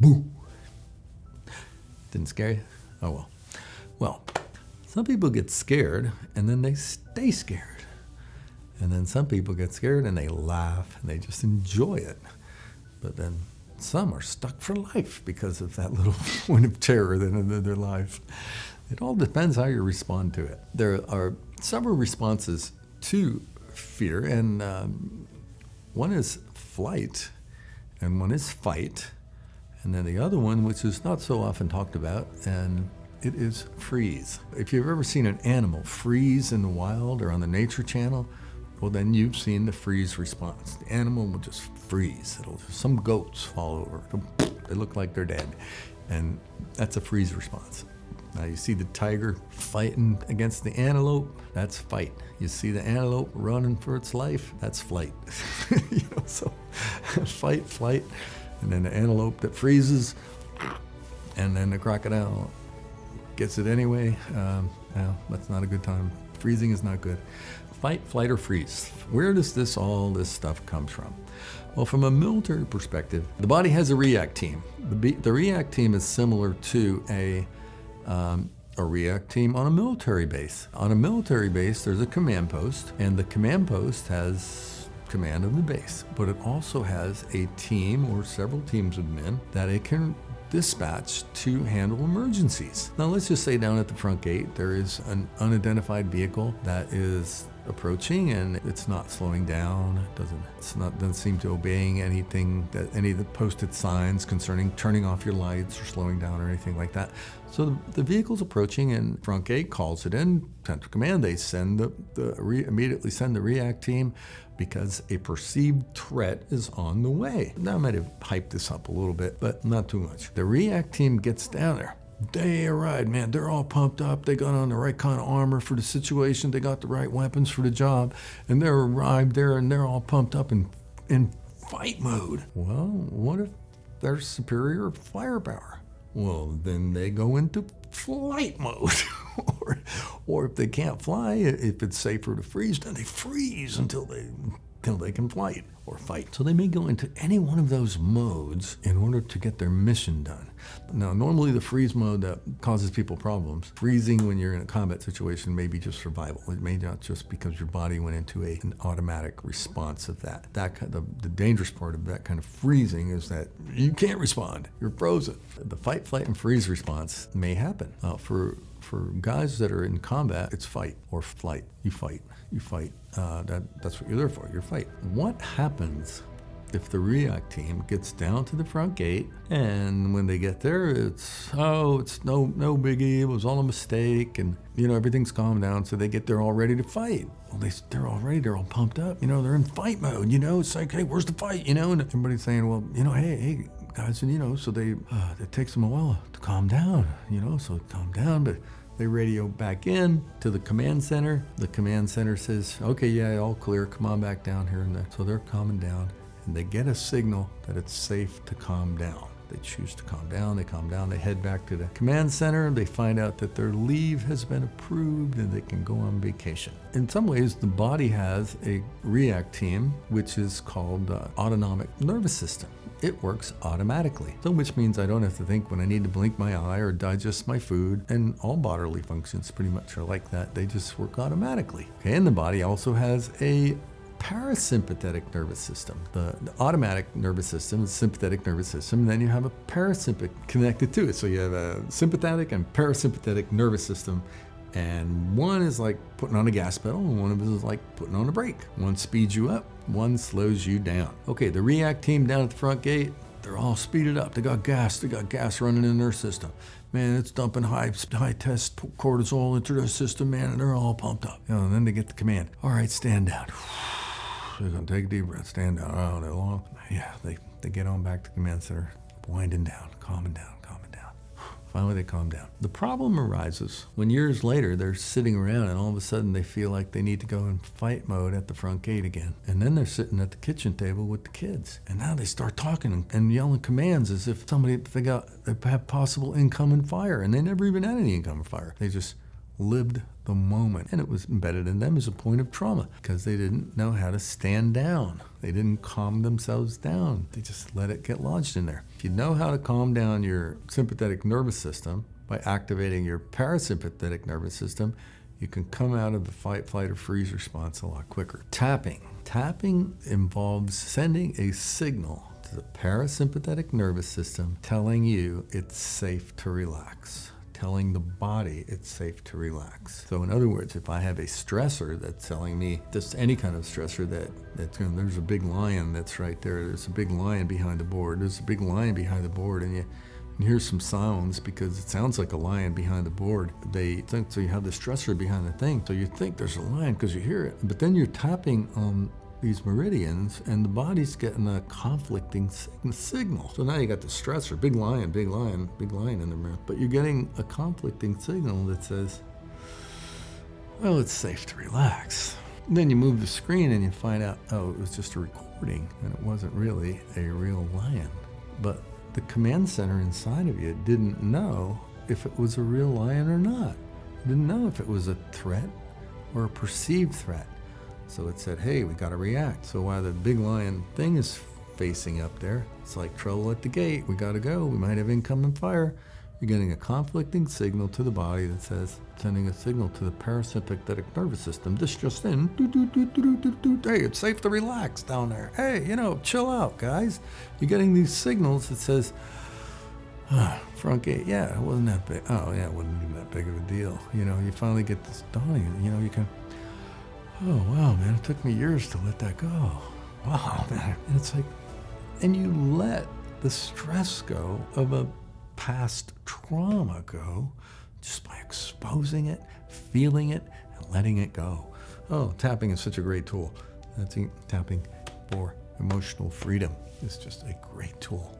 Boo! Didn't scare you? Oh well. Well, some people get scared and then they stay scared. And then some people get scared and they laugh and they just enjoy it. But then some are stuck for life because of that little point of terror that in their life. It all depends how you respond to it. There are several responses to fear, and one is flight and one is fight. And then the other one, which is not so often talked about, and it is freeze. If you've ever seen an animal freeze in the wild or on the Nature Channel, well, then you've seen the freeze response. The animal will just freeze. Some goats fall over. They look like they're dead. And that's a freeze response. Now you see the tiger fighting against the antelope, that's fight. You see the antelope running for its life, that's flight. So fight, flight, and then the antelope that freezes, and then the crocodile gets it anyway. No, that's not a good time. Freezing is not good. Fight, flight, or freeze. Where does all this stuff comes from? Well, from a military perspective, the body has a react team. The react team is similar to a react team on a military base. On a military base, there's a command post, and the command post has command of the base, but it also has a team or several teams of men that it can dispatch to handle emergencies. Now let's just say down at the front gate there is an unidentified vehicle that is approaching and it's not slowing down. It doesn't seem to obeying anything, that any of the posted signs concerning turning off your lights or slowing down or anything like that. So the vehicle's approaching and front gate calls it in. Central Command, they send immediately send the react team because a perceived threat is on the way. Now I might have hyped this up a little bit, but not too much. The react team gets down there. They arrive, man, they're all pumped up. They got on the right kind of armor for the situation. They got the right weapons for the job. And they're arrived there and they're all pumped up in fight mode. Well, what if there's superior firepower? Well, then they go into flight mode. or if they can't fly, if it's safer to freeze, then they freeze until they can flight or fight. So they may go into any one of those modes in order to get their mission done. Now, normally the freeze mode that causes people problems. Freezing when you're in a combat situation may be just survival. It may not just because your body went into an automatic response of that. The dangerous part of that kind of freezing is that you can't respond. You're frozen. The fight, flight, and freeze response may happen. For guys that are in combat, it's fight or flight. You fight. That's what you're there for. You're fight. What happens if the react team gets down to the front gate and when they get there, it's no biggie. It was all a mistake, and everything's calmed down. So they get there all ready to fight. Well, they're all pumped up. They're in fight mode. It's like, hey, where's the fight? And everybody's saying, well, hey. Guys, and so it takes them a while to calm down, so calm down, but they radio back in to the command center. The command center says, okay, yeah, all clear, come on back down here. So they're calming down, and they get a signal that it's safe to calm down. They choose to calm down, they head back to the command center, they find out that their leave has been approved and they can go on vacation. In some ways, the body has a react team, which is called autonomic nervous system. It works automatically, so which means I don't have to think when I need to blink my eye or digest my food, and all bodily functions pretty much are like that. They just work automatically. Okay, and the body also has a parasympathetic nervous system. The automatic nervous system is sympathetic nervous system, and then you have a parasympathetic connected to it. So you have a sympathetic and parasympathetic nervous system, and one is like putting on a gas pedal, and one of them is like putting on a brake. One speeds you up, one slows you down. Okay, the react team down at the front gate, they're all speeded up. They got gas running in their system. Man, it's dumping high test cortisol into their system, man, and they're all pumped up. And then they get the command. All right, stand down. They're gonna take a deep breath, stand down. Oh, they're long. Yeah, they get on back to the command center, winding down, calming down. Finally, they calm down. The problem arises when years later they're sitting around and all of a sudden they feel like they need to go in fight mode at the front gate again. And then they're sitting at the kitchen table with the kids. And now they start talking and yelling commands as if they have possible incoming fire. And they never even had any incoming fire. They just, lived the moment. And it was embedded in them as a point of trauma because they didn't know how to stand down. They didn't calm themselves down. They just let it get lodged in there. If you know how to calm down your sympathetic nervous system by activating your parasympathetic nervous system, you can come out of the fight, flight, or freeze response a lot quicker. Tapping. Tapping involves sending a signal to the parasympathetic nervous system telling you it's safe to relax, telling the body it's safe to relax. So in other words, if I have a stressor that's telling me, just any kind of stressor that's there's a big lion that's right there, there's a big lion behind the board, there's a big lion behind the board, and you hear some sounds because it sounds like a lion behind the board. They think, so you have the stressor behind the thing, so you think there's a lion because you hear it, but then you're tapping on these meridians and the body's getting a conflicting signal. So now you got the stressor, big lion in the room, but you're getting a conflicting signal that says, well, it's safe to relax. And then you move the screen and you find out, oh, it was just a recording and it wasn't really a real lion. But the command center inside of you didn't know if it was a real lion or not. It didn't know if it was a threat or a perceived threat. So it said, hey, we got to react. So while the big lion thing is facing up there, it's like trouble at the gate. We got to go. We might have incoming fire. You're getting a conflicting signal to the body that says, sending a signal to the parasympathetic nervous system. This just in, hey, it's safe to relax down there. Hey, chill out, guys. You're getting these signals that says, front gate, yeah, it wasn't that big. Oh, yeah, it wasn't even that big of a deal. You finally get this dawning, you can, oh, wow, man, it took me years to let that go. Wow, man. And it's like, and you let the stress go of a past trauma go just by exposing it, feeling it, and letting it go. Oh, tapping is such a great tool. That's tapping for emotional freedom is just a great tool.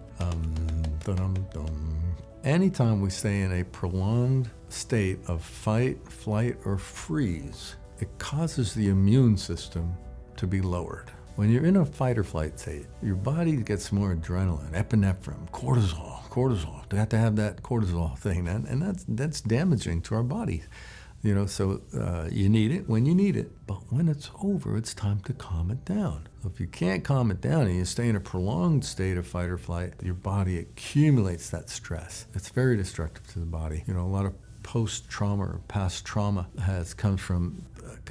Anytime we stay in a prolonged state of fight, flight, or freeze, it causes the immune system to be lowered. When you're in a fight or flight state, your body gets more adrenaline, epinephrine, cortisol. They have to have that cortisol thing, and that's damaging to our body. So you need it when you need it, but when it's over, it's time to calm it down. If you can't calm it down and you stay in a prolonged state of fight or flight, your body accumulates that stress. It's very destructive to the body. A lot of post-trauma or past trauma comes from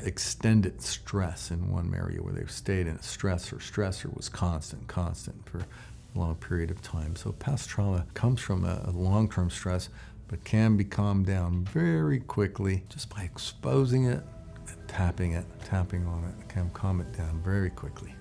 extended stress in one area where they've stayed in a stressor was constant for a long period of time. So past trauma comes from a long-term stress, but can be calmed down very quickly just by exposing it and tapping on it. Can calm it down very quickly.